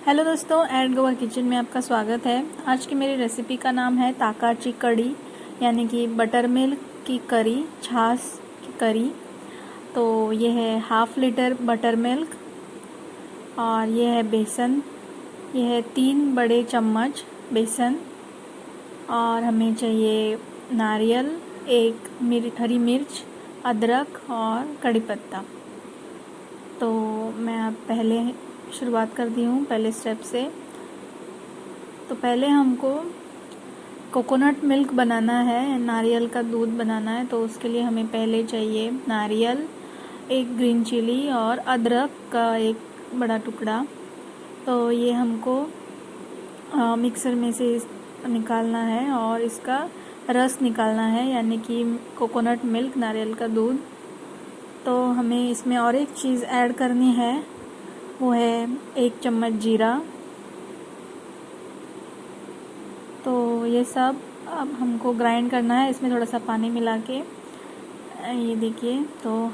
Hello दोस्तों, eight Goa kitchen में आपका स्वागत है। आज की मेरी रेसिपी का नाम है ताकाची कड़ी, यानी कि बटर मिल्क की करी, छाछ की करी। तो ये है 1/2 लीटर बटर मिल्क और ये है बेसन। ये है 3 बड़े चम्मच बेसन और हमें चाहिए नारियल, एक हरी मिर्च, अदरक और कड़ी पत्ता। तो मैं अब पहले शुरुआत करती हूँ पहले स्टेप से। तो पहले हमको कोकोनट मिल्क बनाना है, नारियल का दूध बनाना है। तो उसके लिए हमें पहले चाहिए नारियल, एक ग्रीन चिली और अदरक का एक बड़ा टुकड़ा। तो ये हमको मिक्सर में से निकालना है और इसका रस निकालना है, यानी कि कोकोनट मिल्क, नारियल का दूध। तो हमें इसमें और एक चीज़ ऐड करनी है, वो है 1 चम्मच जीरा। तो ये सब अब हमको ग्राइंड करना है, इसमें थोड़ा सा पानी मिला के। ये देखिए, तो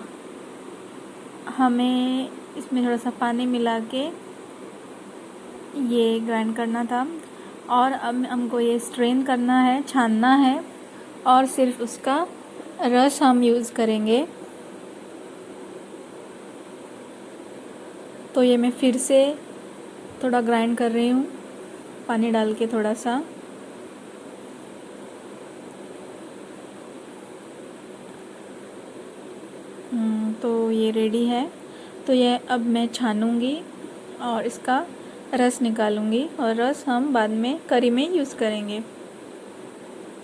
हमें इसमें थोड़ा सा पानी मिला के ये ग्राइंड करना था। और अब हमको ये स्ट्रेन करना है, छानना है और सिर्फ उसका रस हम यूज़ करेंगे। तो ये मैं फिर से थोड़ा ग्राइंड कर रही हूँ, पानी डाल के थोड़ा सा। तो ये रेडी है। तो ये अब मैं छानूंगी और इसका रस निकालूंगी, और रस हम बाद में करी में यूज़ करेंगे।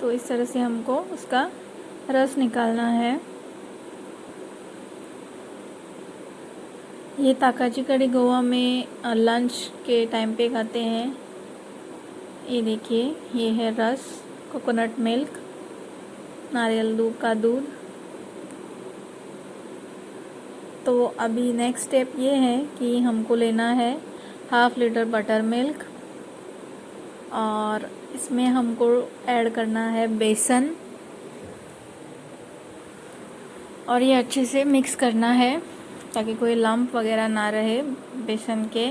तो इस तरह से हमको उसका रस निकालना है। ये ताकाची कड़ी गोवा में लंच के टाइम पे खाते हैं। ये देखिए, ये है रस, कोकोनट मिल्क, नारियल दूध का दूध। तो अभी नेक्स्ट स्टेप ये है कि हमको लेना है 1/2 लीटर बटर मिल्क और इसमें हमको ऐड करना है बेसन, और ये अच्छे से मिक्स करना है ताकि कोई लम्प वगैरह ना रहे बेसन के।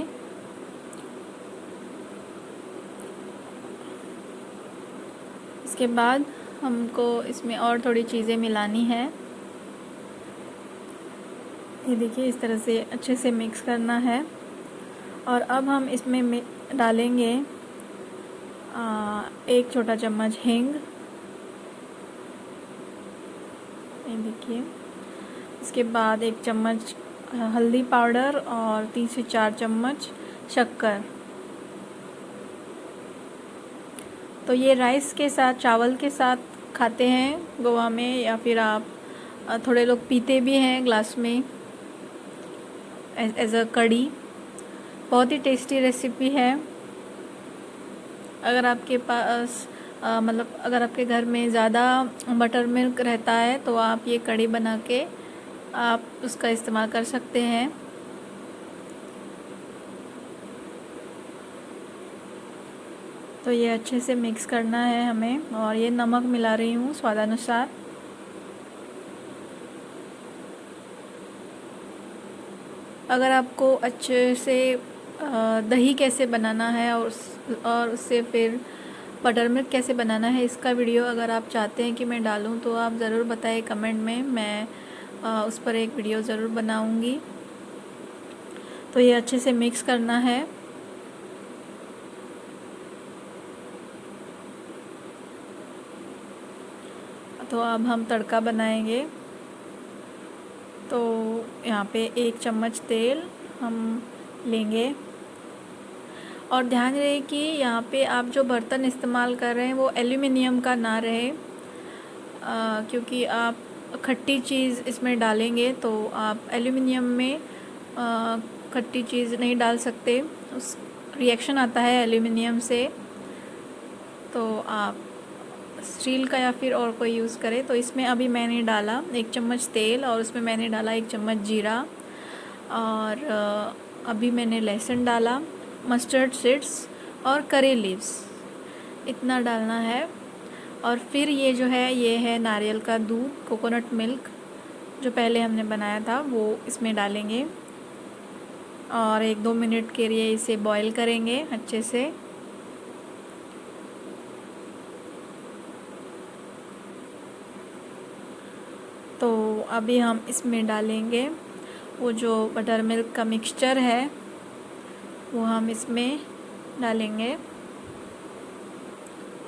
इसके बाद हमको इसमें और थोड़ी चीज़ें मिलानी है। ये देखिए, इस तरह से अच्छे से मिक्स करना है। और अब हम इसमें डालेंगे 1 छोटा चम्मच हींग। ये देखिए, इसके बाद 1 चम्मच हल्दी पाउडर और 3 से 4 चम्मच शक्कर। तो ये राइस के साथ, चावल के साथ खाते हैं गोवा में, या फिर आप थोड़े लोग पीते भी हैं ग्लास में एज अ कड़ी। बहुत ही टेस्टी रेसिपी है। अगर आपके पास मतलब अगर आपके घर में ज़्यादा बटर मिल्क रहता है तो आप ये कड़ी बना के आप उसका इस्तेमाल कर सकते हैं। तो ये अच्छे से मिक्स करना है हमें, और ये नमक मिला रही हूँ स्वादानुसार। अगर आपको अच्छे से दही कैसे बनाना है और उससे फिर बटर मिल्क कैसे बनाना है, इसका वीडियो अगर आप चाहते हैं कि मैं डालूं तो आप ज़रूर बताएं कमेंट में, मैं उस पर एक वीडियो ज़रूर बनाऊंगी। तो ये अच्छे से मिक्स करना है। तो अब हम तड़का बनाएंगे। तो यहाँ पे 1 चम्मच तेल हम लेंगे, और ध्यान रहे कि यहाँ पे आप जो बर्तन इस्तेमाल कर रहे हैं वो एल्युमिनियम का ना रहे, क्योंकि आप खट्टी चीज़ इसमें डालेंगे तो आप एल्युमिनियम में खट्टी चीज़ नहीं डाल सकते, उस रिएक्शन आता है एल्युमिनियम से। तो आप स्टील का या फिर और कोई यूज़ करें। तो इसमें अभी मैंने डाला 1 चम्मच तेल, और उसमें मैंने डाला 1 चम्मच जीरा, और अभी मैंने लहसुन डाला, मस्टर्ड सीड्स और करी लीव्स, इतना डालना है। और फिर ये जो है, ये है नारियल का दूध, कोकोनट मिल्क जो पहले हमने बनाया था, वो इसमें डालेंगे। और 1-2 मिनट के लिए इसे बॉईल करेंगे अच्छे से। तो अभी हम इसमें डालेंगे वो जो बटर मिल्क का मिक्सचर है, वो हम इसमें डालेंगे।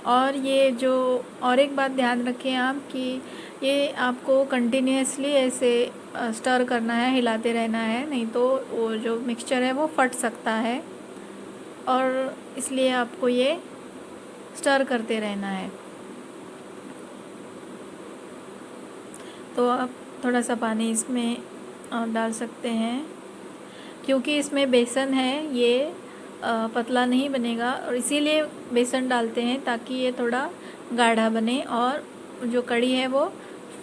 और ये जो, और एक बात ध्यान रखें आप कि ये आपको कंटिन्यूसली ऐसे स्टर करना है, हिलाते रहना है, नहीं तो वो जो मिक्सचर है वो फट सकता है, और इसलिए आपको ये स्टर करते रहना है। तो आप थोड़ा सा पानी इसमें डाल सकते हैं, क्योंकि इसमें बेसन है, ये पतला नहीं बनेगा, और इसीलिए बेसन डालते हैं ताकि ये थोड़ा गाढ़ा बने और जो कड़ी है वो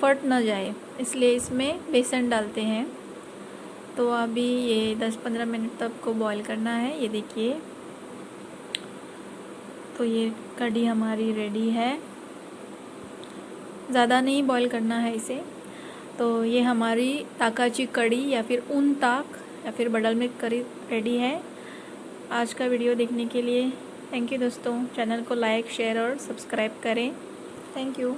फट ना जाए, इसलिए इसमें बेसन डालते हैं। तो अभी ये 10-15 मिनट तक को बॉईल करना है। ये देखिए, तो ये कड़ी हमारी रेडी है, ज़्यादा नहीं बॉईल करना है इसे। तो ये हमारी ताकाची कड़ी या फिर ऊन ताक या फिर बटरमिल्क मिल्क करी रेडी है। आज का वीडियो देखने के लिए थैंक यू दोस्तों। चैनल को लाइक, शेयर और सब्सक्राइब करें। Thank you.